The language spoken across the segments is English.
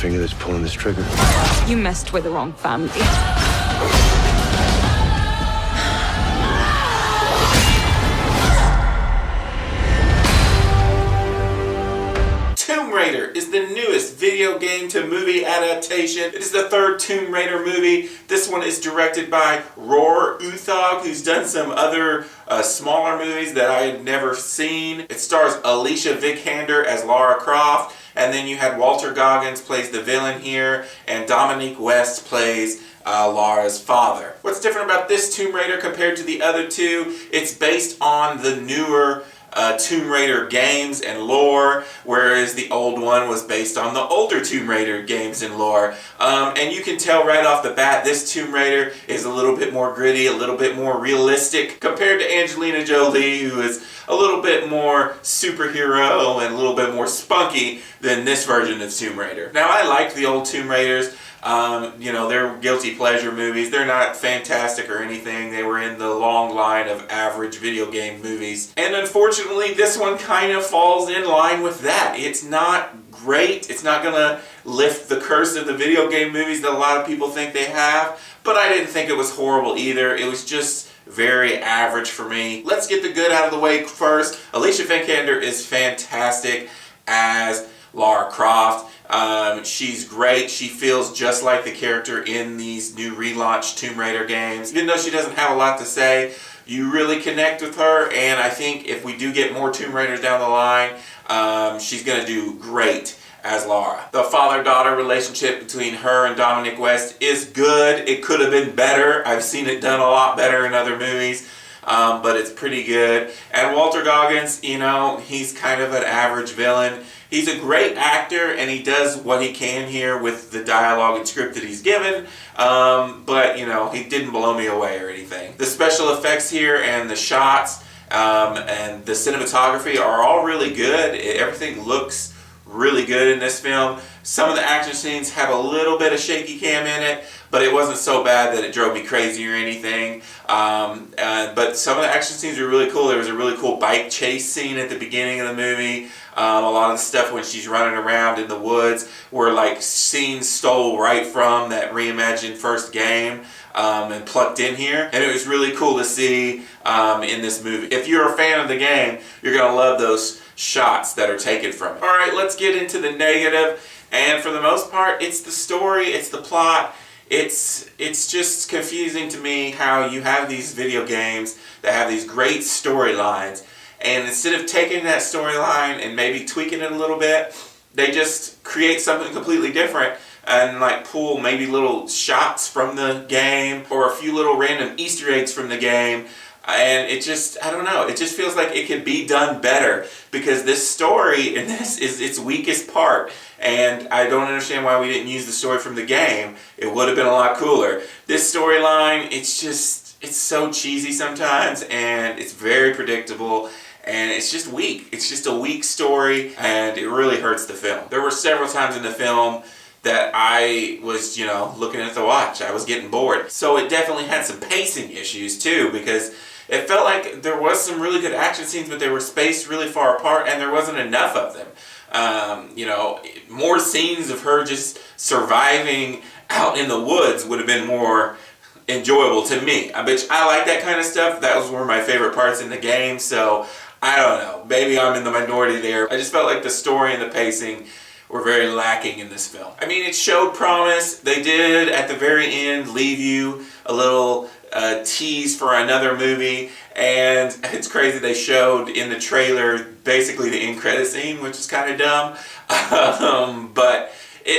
finger that's pulling this trigger. You messed with the wrong family. Tomb Raider is the newest video game to movie adaptation. It is the third Tomb Raider movie. This one is directed by Roar Uthaug, who's done some other smaller movies that I had never seen. It stars Alicia Vikander as Lara Croft, and then you had Walter Goggins plays the villain here, and Dominique West plays Lara's father. What's different about this Tomb Raider compared to the other two? It's based on the newer Tomb Raider games and lore, whereas the old one was based on the older Tomb Raider games and lore. And you can tell right off the bat this Tomb Raider is a little bit more gritty, a little bit more realistic compared to Angelina Jolie, who is a little bit more superhero and a little bit more spunky than this version of Tomb Raider. Now, I liked the old Tomb Raiders. You know, they're guilty pleasure movies. They're not fantastic or anything. They were in the long line of average video game movies. And unfortunately, this one kind of falls in line with that. It's not great. It's not going to lift the curse of the video game movies that a lot of people think they have. But I didn't think it was horrible either. It was just very average for me. Let's get the good out of the way first. Alicia Vikander is fantastic as Lara Croft. She's great. She feels just like the character in these new relaunched Tomb Raider games. Even though she doesn't have a lot to say, you really connect with her, and I think if we do get more Tomb Raiders down the line, she's going to do great as Lara. The father-daughter relationship between her and Dominic West is good. It could have been better. I've seen it done a lot better in other movies. But it's pretty good. And Walter Goggins, you know, he's kind of an average villain. He's a great actor, and he does what he can here with the dialogue and script that he's given. But, you know, he didn't blow me away or anything. The special effects here and the shots and the cinematography are all really good. Everything looks really good in this film. Some of the action scenes have a little bit of shaky cam in it, but it wasn't so bad that it drove me crazy or anything. But some of the action scenes were really cool. There was a really cool bike chase scene at the beginning of the movie. A lot of the stuff when she's running around in the woods were like scenes stole right from that reimagined first game and plucked in here. And it was really cool to see in this movie. If you're a fan of the game, you're going to love those shots that are taken from it. Alright, let's get into the negative. And for the most part, it's the story, it's the plot. It's just confusing to me how you have these video games that have these great storylines, and instead of taking that storyline and maybe tweaking it a little bit, they just create something completely different and like pull maybe little shots from the game or a few little random Easter eggs from the game. And it just, I don't know, it just feels like it could be done better because this story in this is its weakest part. And I don't understand why we didn't use the story from the game. It would have been a lot cooler. This storyline, it's so cheesy sometimes, and it's very predictable, and it's just weak. It's just a weak story, and it really hurts the film. There were several times in the film that I was, you know, looking at the watch. I was getting bored. So it definitely had some pacing issues too, because it felt like there was some really good action scenes, but they were spaced really far apart, and there wasn't enough of them. You know, more scenes of her just surviving out in the woods would have been more enjoyable to me. I like that kind of stuff. That was one of my favorite parts in the game, so I don't know. Maybe I'm in the minority there. I just felt like the story and the pacing were very lacking in this film. I mean, it showed promise. They did, at the very end, leave you a little tease for another movie, and it's crazy they showed in the trailer basically the end credit scene, which is kind of dumb. But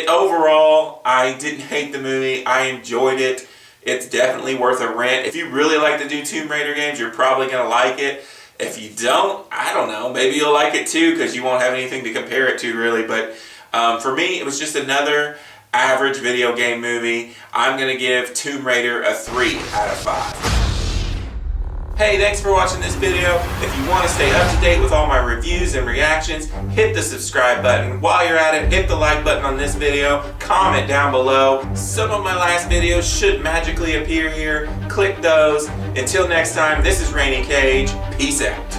overall, I didn't hate the movie. I enjoyed it. It's definitely worth a rent. If you really like to do Tomb Raider games, you're probably going to like it. If you don't, I don't know, maybe you'll like it too because you won't have anything to compare it to really. But for me, it was just another average video game movie. I'm going to give Tomb Raider a 3 out of 5. Hey, thanks for watching this video. If you want to stay up to date with all my reviews and reactions, hit the subscribe button. While you're at it, hit the like button on this video, comment down below. Some of my last videos should magically appear here. Click those. Until next time, this is Rainy Cage. Peace out.